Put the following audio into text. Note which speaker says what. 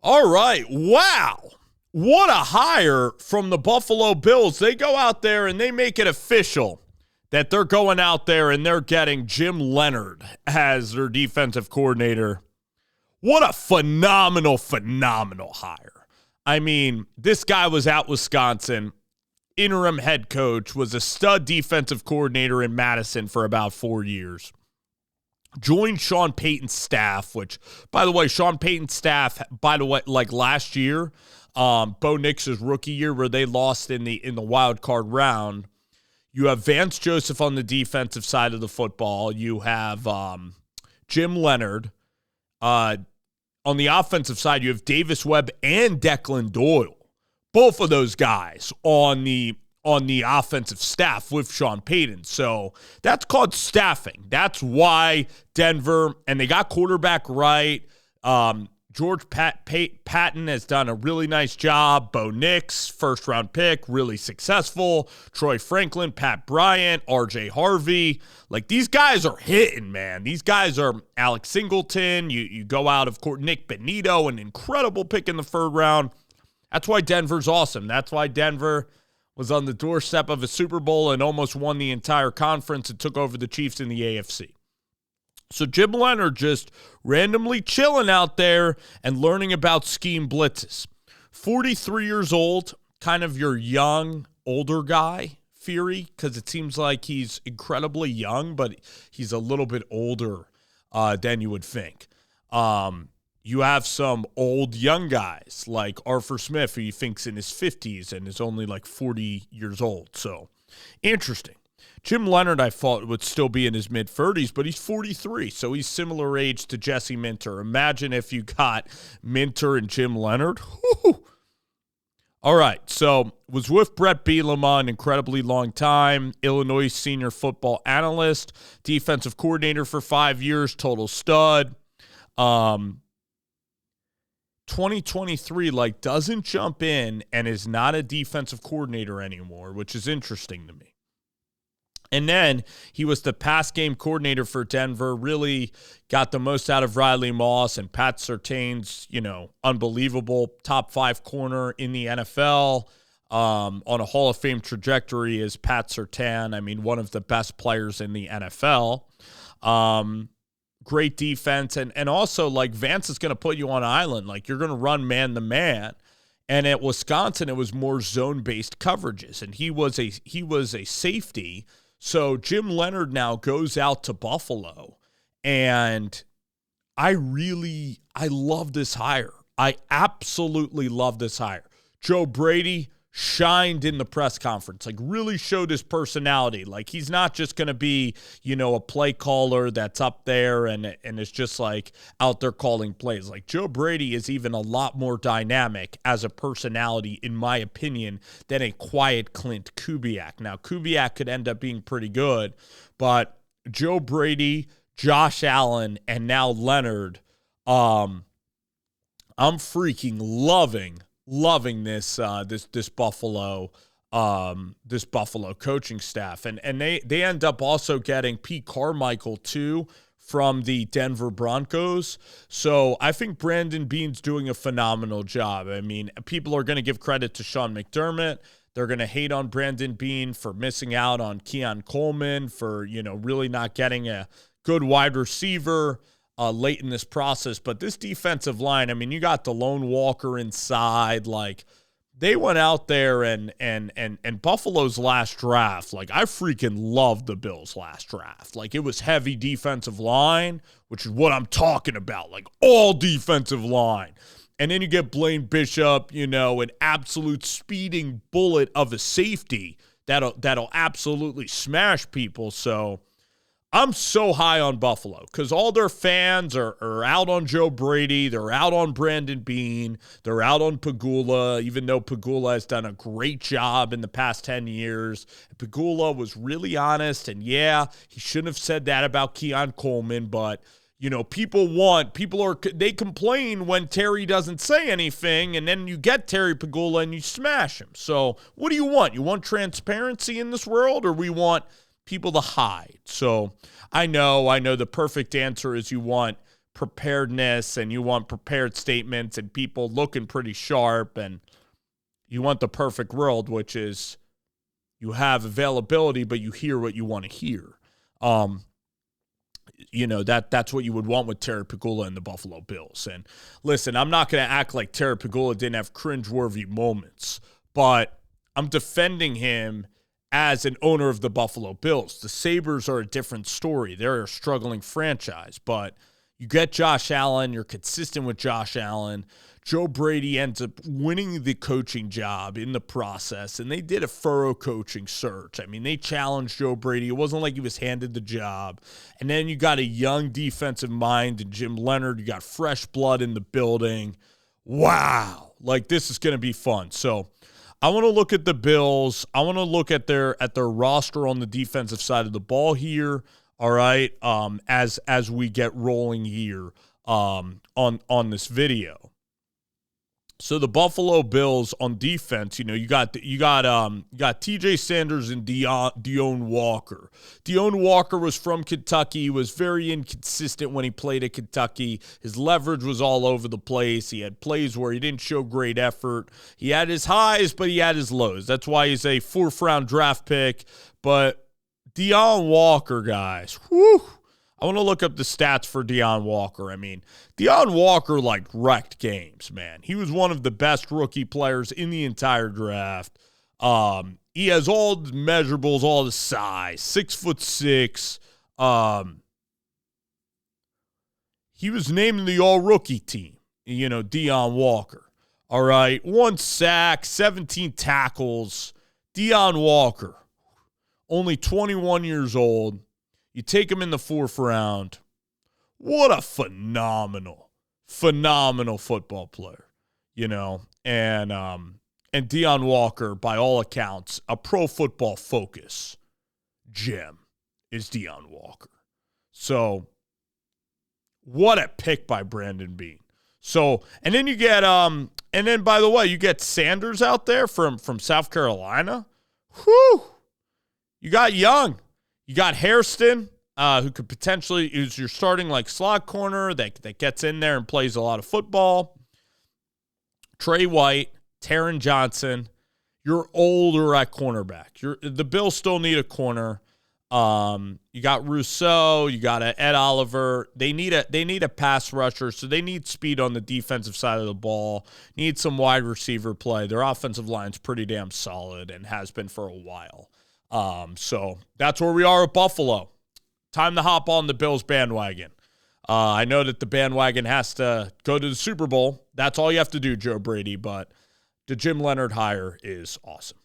Speaker 1: All right. Wow. What a hire from the Buffalo Bills. They go out there and they make it official that they're going out there and they're getting Jim Leonhard as their defensive coordinator. What a phenomenal hire. I mean, this guy was at Wisconsin, interim head coach, was a stud defensive coordinator in Madison for about 4 years. Joined Sean Payton's staff, which, by the way, Sean Payton's staff, like last year, Bo Nix's rookie year where they lost in the wild card round, you have Vance Joseph on the defensive side of the football. You have Jim Leonhard. On the offensive side, you have Davis Webb and Declan Doyle. Both of those guys on the offensive staff with Sean Payton. So that's called staffing. That's why Denver, and they got quarterback right. George Patton has done a really nice job. Bo Nix, first-round pick, really successful. Troy Franklin, Pat Bryant, R.J. Harvey. Like, these guys are hitting, man. These guys are Alex Singleton. You go out of court, Nick Benito, an incredible pick in the third round. That's why Denver's awesome. That's why Denver was on the doorstep of a Super Bowl and almost won the entire conference and took over the Chiefs in the AFC. So Jim Leonhard just randomly chilling out there and learning about scheme blitzes. 43 years old, kind of your young, older guy theory, because it seems like he's incredibly young, but he's a little bit older than you would think. You have some old young guys like Arthur Smith, who he thinks in his 50s and is only like 40 years old. So interesting. Jim Leonhard, I thought, would still be in his mid-30s, but he's 43, so he's similar age to Jesse Minter. Imagine if you got Minter and Jim Leonhard. Woo-hoo. All right, so was with Bret Beilema an incredibly long time, Illinois senior football analyst, defensive coordinator for 5 years, total stud. 2023, doesn't jump in and is not a defensive coordinator anymore, which is interesting to me. And then he was the pass game coordinator for Denver, really got the most out of Riley Moss and Pat Surtain's, unbelievable top 5 corner in the NFL. On a Hall of Fame trajectory is Pat Surtain. I mean, one of the best players in the NFL. Great defense. And also, Vance is going to put you on an island. You're going to run man-to-man. And at Wisconsin, it was more zone-based coverages. And he was a safety. So Jim Leonhard now goes out to Buffalo, and I love this hire. I absolutely love this hire. Joe Brady shined in the press conference, really showed his personality. He's not just going to be, a play caller that's up there and is just out there calling plays. Joe Brady is even a lot more dynamic as a personality, in my opinion, than a quiet Clint Kubiak. Now, Kubiak could end up being pretty good, but Joe Brady, Josh Allen, and now Leonhard, I'm freaking loving this Buffalo coaching staff, and they end up also getting Pete Carmichael too from the Denver Broncos. So I think Brandon Beane's doing a phenomenal job. I mean, people are going to give credit to Sean McDermott. They're going to hate on Brandon Beane for missing out on Keon Coleman, for really not getting a good wide receiver late in this process. But this defensive line, I mean, you got Delone Walker inside. They went out there and Buffalo's last draft, I freaking loved the Bills' last draft. It was heavy defensive line, which is what I'm talking about, all defensive line. And then you get Blaine Bishop, an absolute speeding bullet of a safety that'll absolutely smash people. So I'm so high on Buffalo because all their fans are out on Joe Brady. They're out on Brandon Beane. They're out on Pagula, even though Pagula has done a great job in the past 10 years. Pagula was really honest, and yeah, he shouldn't have said that about Keon Coleman, but they complain when Terry doesn't say anything, and then you get Terry Pagula and you smash him. So what do you want? You want transparency in this world, or we want people to hide? So I know the perfect answer is you want preparedness and you want prepared statements and people looking pretty sharp, and you want the perfect world, which is you have availability, but you hear what you want to hear. That's what you would want with Terry Pegula and the Buffalo Bills. And listen, I'm not going to act like Terry Pegula didn't have cringeworthy moments, but I'm defending him as an owner of the Buffalo Bills. The Sabres are a different story. They're a struggling franchise, but you get Josh Allen, you're consistent with Josh Allen. Joe Brady ends up winning the coaching job in the process, and they did a thorough coaching search. I mean, they challenged Joe Brady. It wasn't like he was handed the job. And then you got a young defensive mind in Jim Leonhard. You got fresh blood in the building. Wow. Like, this is going to be fun. So I want to look at the Bills. I want to look at their roster on the defensive side of the ball here, all right, as we get rolling here on this video. So the Buffalo Bills on defense, you got T.J. Sanders and Deone Walker. Deone Walker was from Kentucky. He was very inconsistent when he played at Kentucky. His leverage was all over the place. He had plays where he didn't show great effort. He had his highs, but he had his lows. That's why he's a 4th-round draft pick. But Deone Walker, guys, whew. I want to look up the stats for Deone Walker. I mean, Deone Walker, wrecked games, man. He was one of the best rookie players in the entire draft. He has all the measurables, all the size, 6'6". He was named in the all-rookie team, Deone Walker. All right, 1 sack, 17 tackles. Deone Walker, only 21 years old. You take him in the 4th round. What a phenomenal football player, And Deone Walker, by all accounts, a Pro Football Focus gem is Deone Walker. So, what a pick by Brandon Beane. So, and then you get by the way, you get Sanders out there from South Carolina. Whew. You got Young. You got Hairston, who could potentially, who's your starting slot corner that gets in there and plays a lot of football. Trey White, Taron Johnson. You're older at cornerback. The Bills still need a corner. You got Rousseau. You got Ed Oliver. They need a pass rusher, so they need speed on the defensive side of the ball. Need some wide receiver play. Their offensive line's pretty damn solid and has been for a while. So that's where we are at Buffalo. Time to hop on the Bills bandwagon. I know that the bandwagon has to go to the Super Bowl. That's all you have to do, Joe Brady, but the Jim Leonhard hire is awesome.